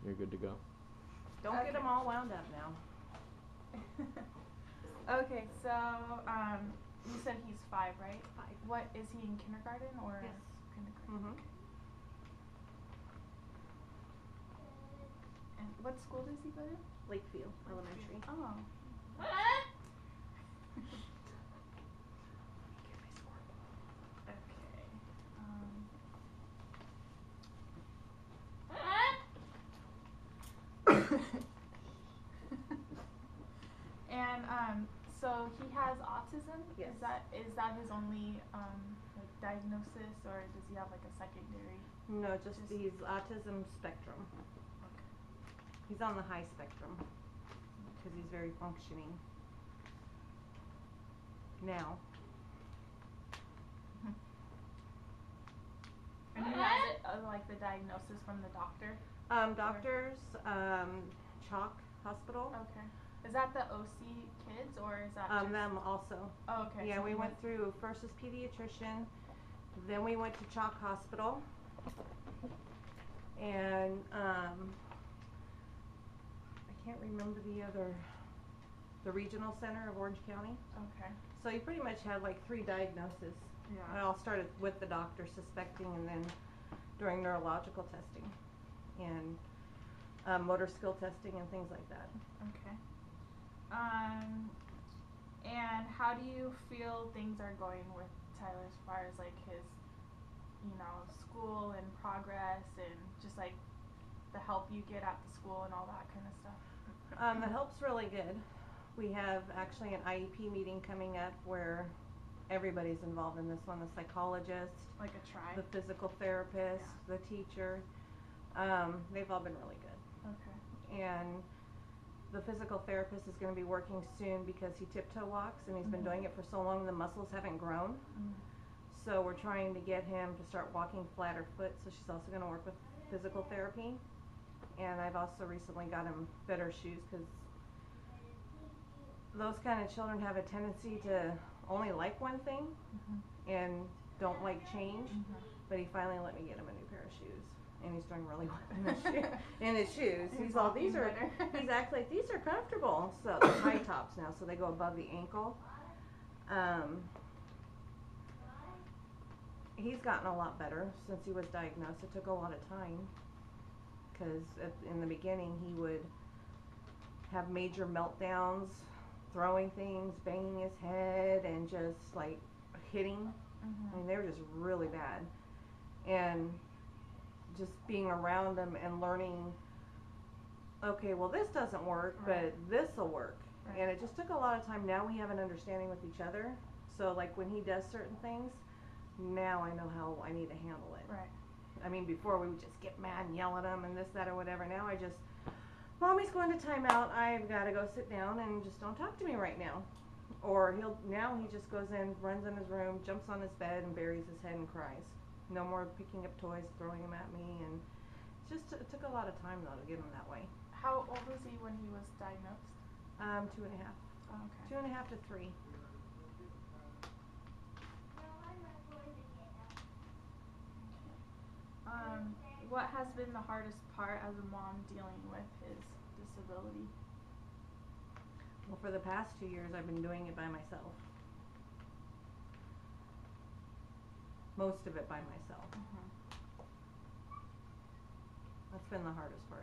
you're good to go. Don't get them all wound up now. Okay, so you said he's 5, right? 5. What is he in kindergarten or? Yes. Kindergarten. Okay. And what school does he go to? Lakeview Elementary. Oh. Okay. And so he has autism? Yes. Is that his only like diagnosis, or does he have like a secondary? No, just he's autism spectrum. Okay. He's on the high spectrum because he's very functioning now. And he has it, like the diagnosis from the doctor? Doctors, Chalk Hospital. Okay. Is that the OC kids, or is that just them also? Oh, okay. Yeah, so we went through first as pediatrician, then we went to Chalk Hospital, and I can't remember the regional center of Orange County. Okay. So you pretty much had like 3 diagnoses. Yeah. I all started with the doctor suspecting, and then during neurological testing and motor skill testing and things like that. Okay. And how do you feel things are going with Tyler as far as like his, school and progress and just like the help you get at the school and all that kind of stuff? The help's really good. We have actually an IEP meeting coming up where everybody's involved in this one, the psychologist, like a tribe, the physical therapist, the teacher. They've all been really good. Okay. And the physical therapist is going to be working soon because he tiptoe walks and he's been doing it for so long the muscles haven't grown. So we're trying to get him to start walking flatter foot, so she's also going to work with physical therapy. And I've also recently got him better shoes because those kind of children have a tendency to only like one thing and don't like change. But he finally let me get him a new pair of shoes. And he's doing really well in his shoes. He's all, he's acts like these are comfortable. So they're high tops now, so they go above the ankle. He's gotten a lot better since he was diagnosed. It took a lot of time because in the beginning he would have major meltdowns, throwing things, banging his head, and just like hitting. I mean, they were just really bad. And just being around them and learning, okay, well this doesn't work, but this will work. And it just took a lot of time. Now we have an understanding with each other. So like when he does certain things, now I know how I need to handle it. Right. I mean, before we would just get mad and yell at him and this, that, or whatever. Now I just, Mommy's going to timeout. I've got to go sit down and just don't talk to me right now. Or now he just goes in, runs in his room, jumps on his bed and buries his head and cries. No more picking up toys, throwing them at me, and it took a lot of time though to get him that way. How old was he when he was diagnosed? 2.5. Oh, okay. 2.5 to 3. What has been the hardest part as a mom dealing with his disability? Well, for the past 2 years, I've been doing it by myself. Most of it by myself. That's been the hardest part.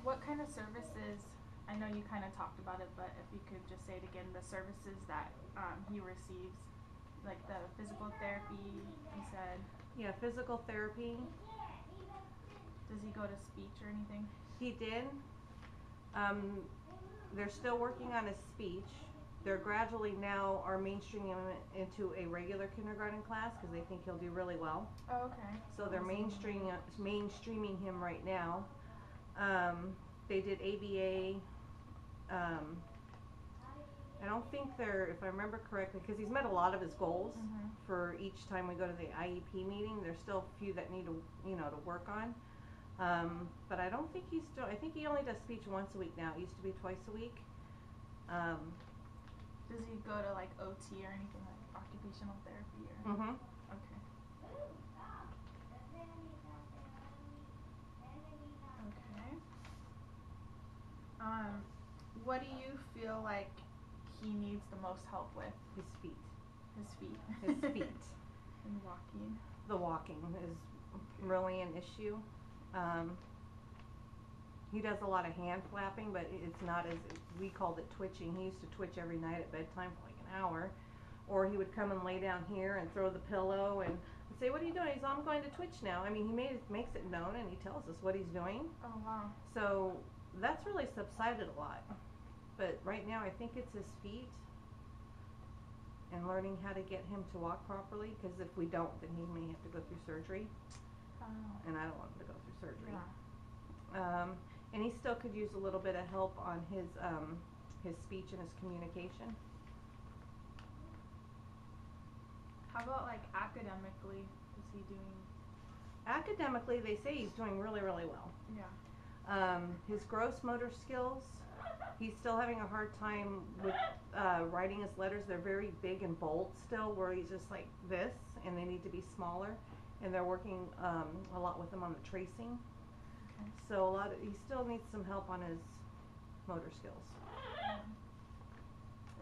What kind of services, I know you kind of talked about it, but if you could just say it again, the services that he receives, like the physical therapy, you said? Yeah, physical therapy. Does he go to speech or anything? He did. They're still working on his speech. They're gradually now are mainstreaming him into a regular kindergarten class because they think he'll do really well. Oh, okay. So they're mainstreaming him right now. They did ABA. I don't think if I remember correctly, because he's met a lot of his goals for each time we go to the IEP meeting. There's still a few that need to, to work on. But I don't think he's still, I think he only does speech once a week now. It used to be twice a week. Does he go to like OT or anything like occupational therapy or? Mm-hmm. Okay. Okay. What do you feel like he needs the most help with? His feet. His feet. His feet. And walking. The walking is really an issue. He does a lot of hand flapping, but it's not as, we called it twitching. He used to twitch every night at bedtime for like an hour. Or he would come and lay down here and throw the pillow and say, what are you doing? He's, I'm going to twitch now. I mean, he makes it known and he tells us what he's doing. Oh, wow. So that's really subsided a lot. But right now I think it's his feet and learning how to get him to walk properly, because if we don't, then he may have to go through surgery. Oh. And I don't want him to go through surgery. Yeah. And he still could use a little bit of help on his speech and his communication. How about like academically? Is he doing? Academically, they say he's doing really, really well. Yeah. His gross motor skills, he's still having a hard time with writing his letters. They're very big and bold still, where he's just like this, and they need to be smaller. And they're working a lot with him on the tracing. Okay. So he still needs some help on his motor skills.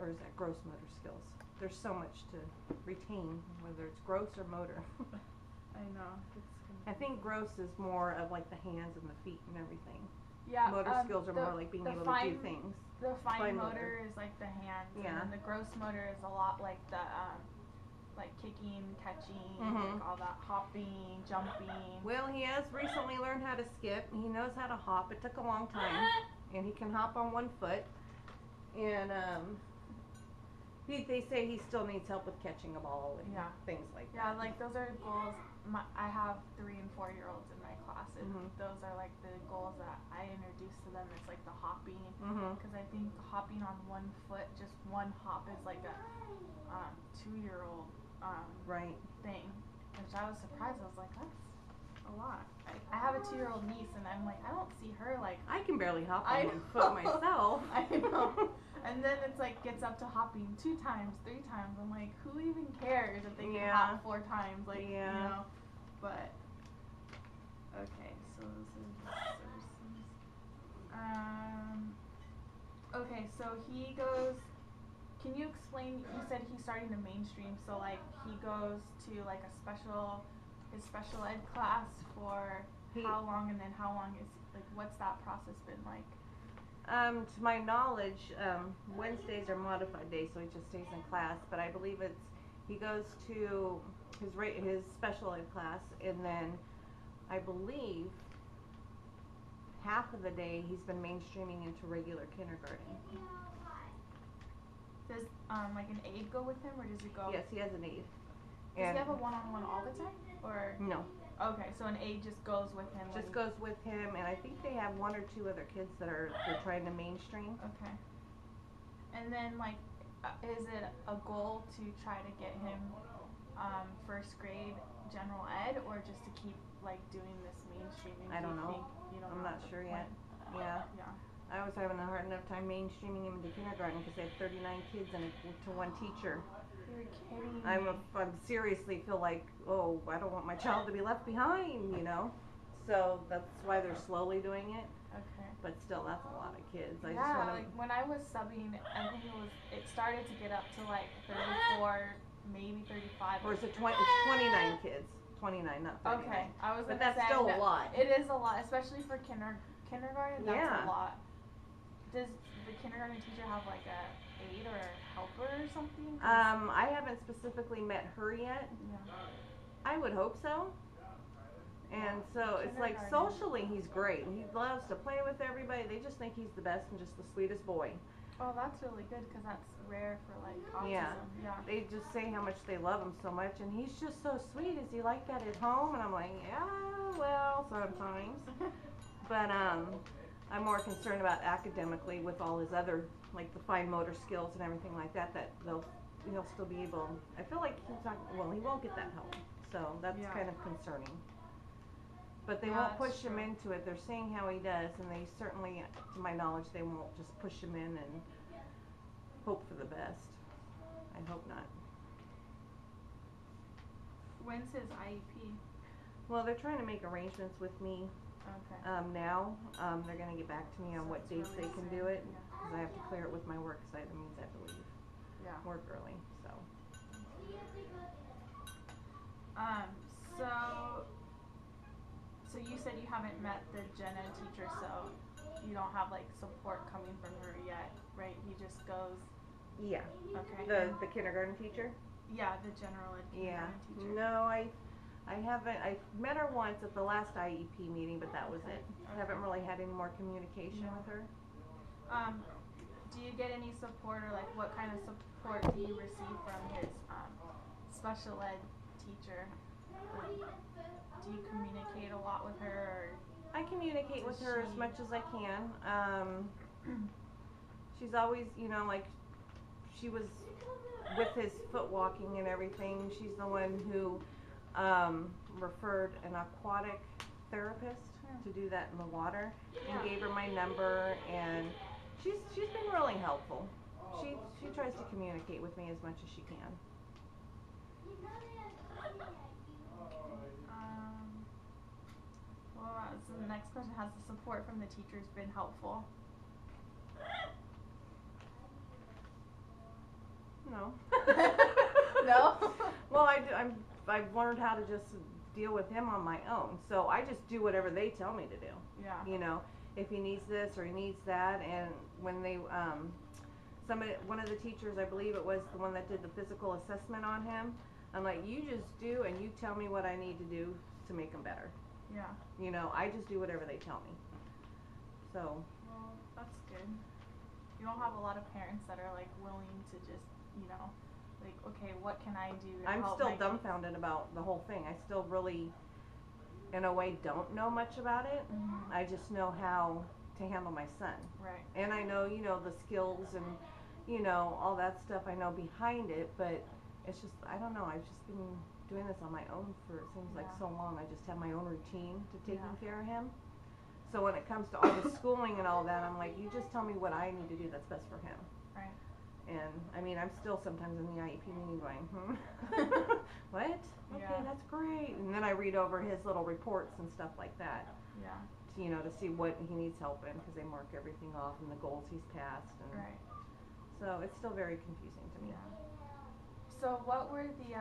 Or is that gross motor skills? There's so much to retain, whether it's gross or motor. I know. I think gross is more of like the hands and the feet and everything. Yeah. Motor skills are more like being able to do things. The fine motor motor is like the hands, Yeah. and then the gross motor is a lot like the like kicking, catching, Mhm. like all that hopping, jumping. Well, he has recently learned how to skip. He knows how to hop. It took a long time, and he can hop on one foot. And they say he still needs help with catching a ball and Yeah. things like Yeah, that. like those are goals. I have 3 and 4 year olds in my class, and Mhm. those are like the goals that I introduce to them. It's like the hopping, Mhm. because I think hopping on one foot, just one hop, is like a 2-year-old Right. thing, which I was surprised. I was like, that's a lot. I have a 2-year-old niece, and I'm like, I don't see her like. I can barely hop I on one foot myself. I know. And then it's like gets up to hopping 2 times, 3 times. I'm like, who even cares if they can Yeah. hop 4 times? Like, Yeah. you know. But okay, so this is services. Okay, so he goes. Can you explain? You said he's starting to mainstream, so like he goes to like his special ed class for how long, and then how long is like what's that process been like? To my knowledge, Wednesdays are modified days, so he just stays in class. But I believe he goes to his special ed class, and then I believe half of the day he's been mainstreaming into regular kindergarten. Does like an aide go with him, or does he go? Yes, he has an aide. Does he have a one-on-one all the time, or? No. Okay, so an aide just goes with him. Just goes with him, and I think they have 1 or 2 other kids that they're trying to mainstream. Okay. And then like, is it a goal to try to get him first grade general ed, or just to keep like doing this mainstreaming? I don't know. I'm not sure yet. Yeah. Yeah. I was having a hard enough time mainstreaming him into kindergarten because they have 39 kids and to 1 teacher. You're kidding me. I'm seriously feel like, oh, I don't want my child to be left behind, you know. So that's why they're slowly doing it. Okay. But still, that's a lot of kids. I Yeah, just want like when I was subbing, I think it started to get up to like 34, maybe 35. Or is it 20? It's 29 kids. 29, not 39. Okay, I was But gonna that's say still a that lot. It is a lot, especially for kindergarten. That's Yeah. a lot. Does the kindergarten teacher have like a aide or a helper or something? I haven't specifically met her yet. Yeah. I would hope so. And so it's like Kindergarten. socially he's great. He loves to play with everybody. They just think he's the best and just the sweetest boy. Oh, that's really good because that's rare for like autism. Yeah. They just say how much they love him so much, and he's just so sweet. Is he like that at home? And I'm like, yeah, well, sometimes. But I'm more concerned about academically with all his other, like the fine motor skills and everything like that. That he'll still be able. I feel like he's not. Well, he won't get that help. So that's Yeah. kind of concerning. But they Yeah, won't that's push him true. into it. They're seeing how he does, and they certainly, to my knowledge, they won't just push him in and hope for the best. I hope not. When's his IEP? Well, they're trying to make arrangements with me Okay. now. They're going to get back to me on So what it's dates really they can soon. do it, Yeah. because I have to clear it with my work, because that means I have to leave Yeah. work early. So Um, so, so you said you haven't met the gen ed teacher, so you don't have like support coming from her yet, right? He just goes, yeah, okay. the kindergarten teacher. Yeah, the general ed Yeah, kindergarten teacher. no, I haven't. I met her once at the last IEP meeting, but that was Okay. it. Okay. I haven't really had any more communication Yeah. with her. Do you get any support, or like what kind of support do you receive from his special ed teacher? Like, do you communicate a lot with her? I communicate with Does her as she- much as I can. She's always, like she was with his foot walking and everything. She's the one who referred an aquatic therapist to do that in the water, and gave her my number, and she's been really helpful. She tries to communicate with me as much as she can. Well, so the next question: has the support from the teachers been helpful? No. No? Well, I've learned how to just deal with him on my own. So I just do whatever they tell me to do. Yeah. If he needs this or he needs that, and when they one of the teachers, I believe it was the one that did the physical assessment on him, I'm like, you just do and you tell me what I need to do to make him better. Yeah. I just do whatever they tell me. So. Well, that's good. You don't have a lot of parents that are like willing to just, like, okay, what can I do to I'm help still my dumbfounded about the whole thing. I still really, in a way, don't know much about it. Mhm. I just know how to handle my son. Right. And I know, the skills and, all that stuff I know behind it, but it's just, I don't know, I've just been doing this on my own for, it seems like so long. I just have my own routine to taking care of him. So when it comes to all the schooling and all that, I'm like, you just tell me what I need to do that's best for him. Right. And I mean, I'm still sometimes in the IEP meeting going, what? Okay, Yeah. that's great. And then I read over his little reports and stuff like that, Yeah. to see what he needs help in, because they mark everything off and the goals he's passed. And Right. so it's still very confusing to me. Yeah. So what were the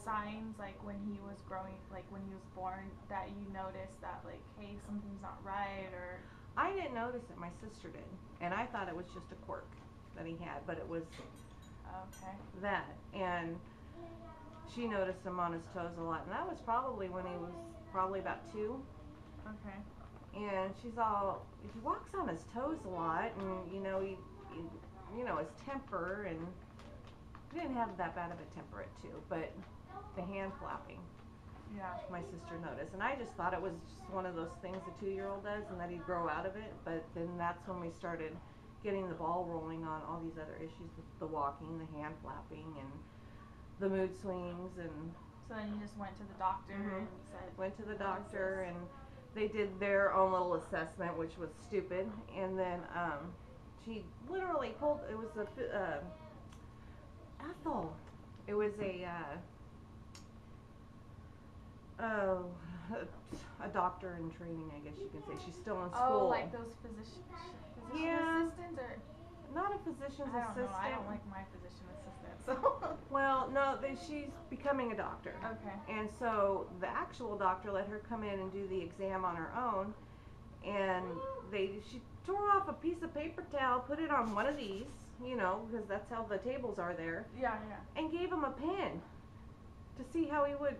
signs, like when he was growing, like when he was born, that you noticed that like, hey, something's not right? Or I didn't notice it, my sister did, and I thought it was just a quirk that he had, but it was okay. that. And she noticed him on his toes a lot, and that was probably when he was probably about 2. Okay. And she's all, he walks on his toes a lot, and he his temper, and he didn't have that bad of a temper at 2, but the hand flapping, Yeah. my sister noticed, and I just thought it was just one of those things a 2-year-old does, and that he'd grow out of it. But then that's when we started getting the ball rolling on all these other issues with the walking, the hand flapping, and the mood swings. And So then you just went to the doctor and said. went to the doctor, and they did their own little assessment, which was stupid. And then she literally pulled, it was Ethel. It was a doctor in training, I guess you can say. She's still in school. Oh, like those physician Yeah. assistants, or Not a physician's I don't assistant. know. I don't like my physician assistant. So. Well, no, she's becoming a doctor. Okay. And so the actual doctor let her come in and do the exam on her own, and she tore off a piece of paper towel, put it on one of these, because that's how the tables are there, Yeah, yeah. and gave him a pen to see how he would